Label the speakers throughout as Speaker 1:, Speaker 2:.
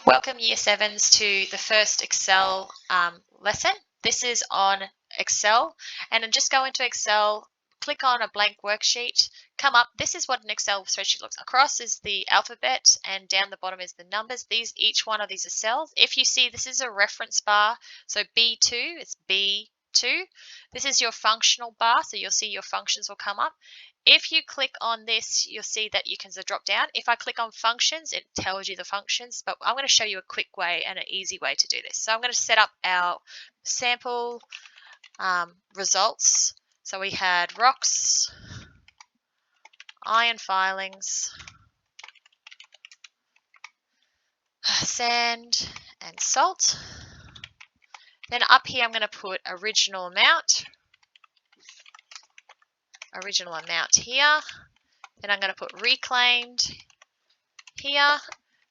Speaker 1: Welcome Year 7s to the first Excel lesson. This is on Excel, and then just go into Excel, click on a blank worksheet, come up. This is what an Excel spreadsheet looks. Across is the alphabet and down the bottom is the numbers. Each one of these are cells. If you see, this is a reference bar, so B2, it's B2. This is your functional bar, so you'll see your functions will come up. If you click on this, you'll see that you can drop down. If I click on functions, it tells you the functions, but I'm going to show you a quick way and an easy way to do this. So I'm going to set up our sample results. So we had rocks, iron filings, sand, and salt. Then up here, I'm going to put original amount here. Then I'm going to put reclaimed here.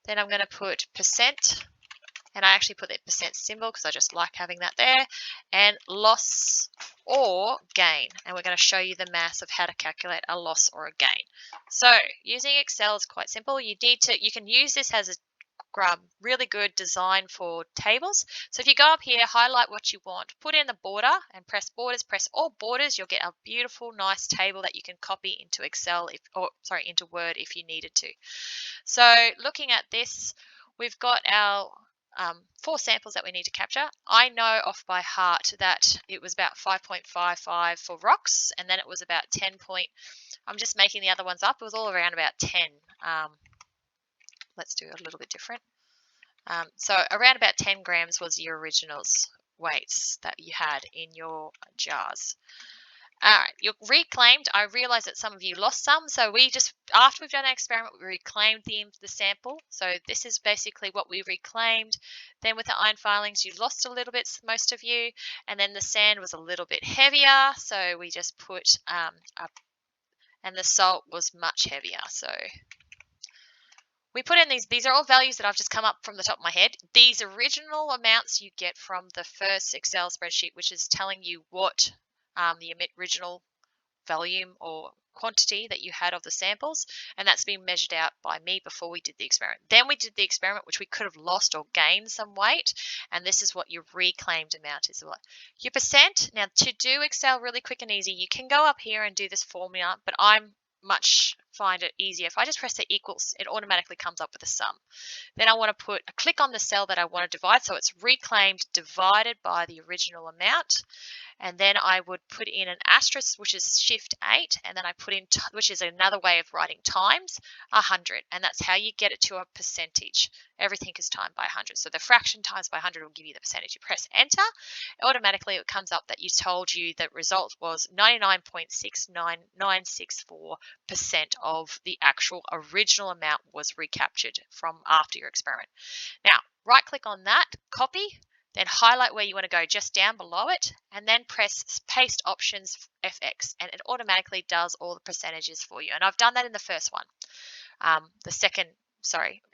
Speaker 1: Then I'm going to put percent, and I actually put the percent symbol because I just like having that there, and loss or gain. And we're going to show you the maths of how to calculate a loss or a gain. So using Excel is quite simple. You can use this as a really good design for tables. So if you go up here, highlight what you want, put in the border and press borders, press all borders, you'll get a beautiful, nice table that you can copy into Excel into Word if you needed to. So looking at this, we've got our 4 samples that we need to capture. I know off by heart that it was about 5.55 for rocks, and then it was about 10 I'm just making the other ones up. It was all around about 10. Let's do a little bit different. So around about 10 grams was your originals weights that you had in your jars. All right, you reclaimed. I realize that some of you lost some, so after we've done an experiment, we reclaimed the sample. So this is basically what we reclaimed. Then with the iron filings, you lost a little bit, most of you, and then the sand was a little bit heavier, so we just put and the salt was much heavier. So we put in these are all values that I've just come up from the top of my head. These original amounts you get from the first Excel spreadsheet, which is telling you what the original volume or quantity that you had of the samples, and that's been measured out by me before we did the experiment. Then we did the experiment, which we could have lost or gained some weight, and this is what your reclaimed amount is. Your percent. Now, to do Excel really quick and easy, you can go up here and do this formula, but find it easier. If I just press the equals, it automatically comes up with a sum. Then I want to click on the cell that I want to divide, so it's reclaimed divided by the original amount. And then I would put in an asterisk, which is shift 8, and then I put in, which is another way of writing times 100, and that's how you get it to a percentage. Everything is timed by 100. So the fraction times by 100 will give you the percentage. You press enter, automatically it comes up that the result was 99.69964% of the actual original amount was recaptured from after your experiment. Now, right click on that, copy, then highlight where you want to go just down below it, and then press paste options FX, and it automatically does all the percentages for you. And I've done that in the first one,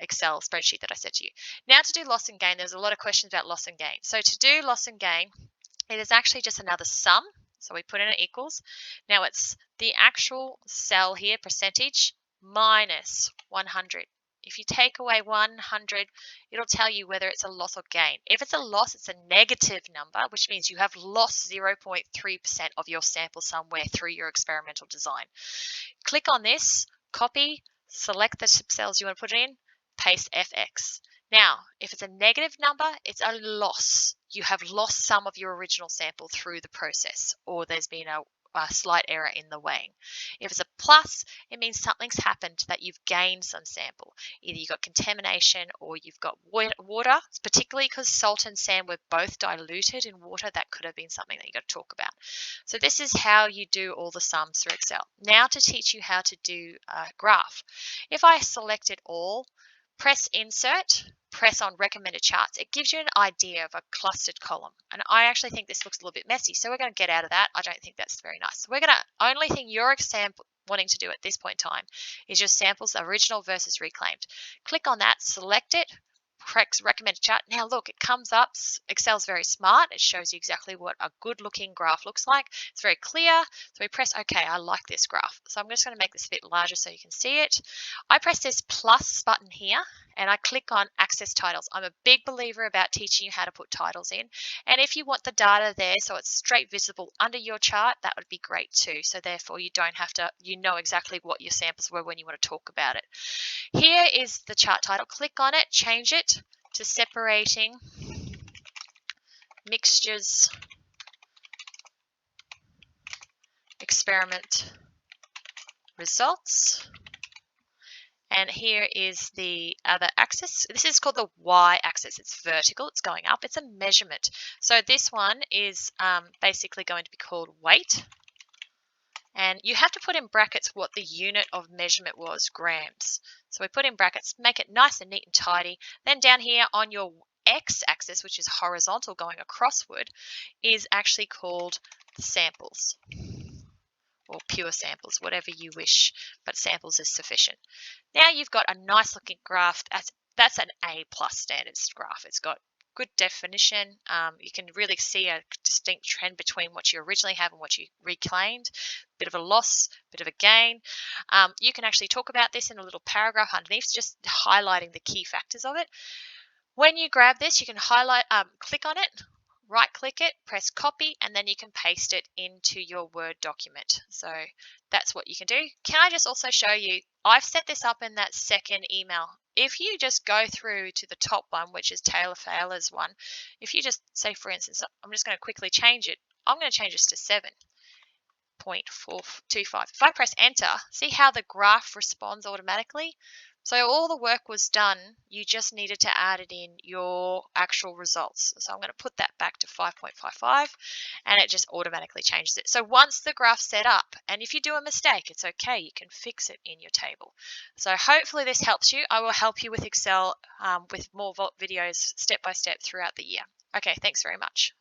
Speaker 1: Excel spreadsheet that I said to you. Now to do loss and gain, there's a lot of questions about loss and gain. So to do loss and gain, it is actually just another sum. So we put in an equals. Now it's the actual cell here, percentage, minus 100. If you take away 100, it'll tell you whether it's a loss or gain. If it's a loss, it's a negative number, which means you have lost 0.3% of your sample somewhere through your experimental design. Click on this, copy, select the cells you want to put in, paste FX. Now, if it's a negative number, it's a loss. You have lost some of your original sample through the process, or there's been a slight error in the weighing. If it's a plus, it means something's happened, that you've gained some sample. Either you've got contamination or you've got water, particularly because salt and sand were both diluted in water. That could have been something that you've got to talk about. So this is how you do all the sums through Excel. Now to teach you how to do a graph. If I select it all, press insert, press on recommended charts, it gives you an idea of a clustered column. And I actually think this looks a little bit messy, so we're going to get out of that. I don't think that's very nice. So only thing you're wanting to do at this point in time is your samples original versus reclaimed. Click on that, select it, press recommended chart. Now look, it comes up. Excel's very smart. It shows you exactly what a good looking graph looks like. It's very clear. So we press OK. I like this graph. So I'm just going to make this a bit larger so you can see it. I press this plus button here, and I click on access titles. I'm a big believer about teaching you how to put titles in. And if you want the data there so it's straight visible under your chart, that would be great too. So therefore you don't have to, you know exactly what your samples were when you want to talk about it. Here is the chart title. Click on it, change it to separating mixtures experiment results. And here is the other axis. This is called the y-axis. It's vertical. It's going up. It's a measurement. So this one is basically going to be called weight. And you have to put in brackets what the unit of measurement was, grams. So we put in brackets, make it nice and neat and tidy. Then down here on your x-axis, which is horizontal going acrossward, is actually called samples, or pure samples, whatever you wish, but samples is sufficient. Now you've got a nice looking graph. That's an A+ standards graph. It's got good definition. You can really see a distinct trend between what you originally have and what you reclaimed. Bit of a loss, bit of a gain. You can actually talk about this in a little paragraph underneath, just highlighting the key factors of it. When you grab this, you can click on it, right click it, press copy, and then you can paste it into your Word document. So that's what you can do. Can I just also show you, I've set this up in that second email. If you just go through to the top one, which is Taylor Fowler's one, if you just say, for instance, I'm just going to quickly change it. I'm going to change this to 7.425. If I press enter, see how the graph responds automatically? So all the work was done, you just needed to add it in your actual results. So I'm going to put that back to 5.55 and it just automatically changes it. So once the graph's set up, and if you do a mistake, it's okay, you can fix it in your table. So hopefully this helps you. I will help you with Excel with more videos step by step throughout the year. Okay, thanks very much.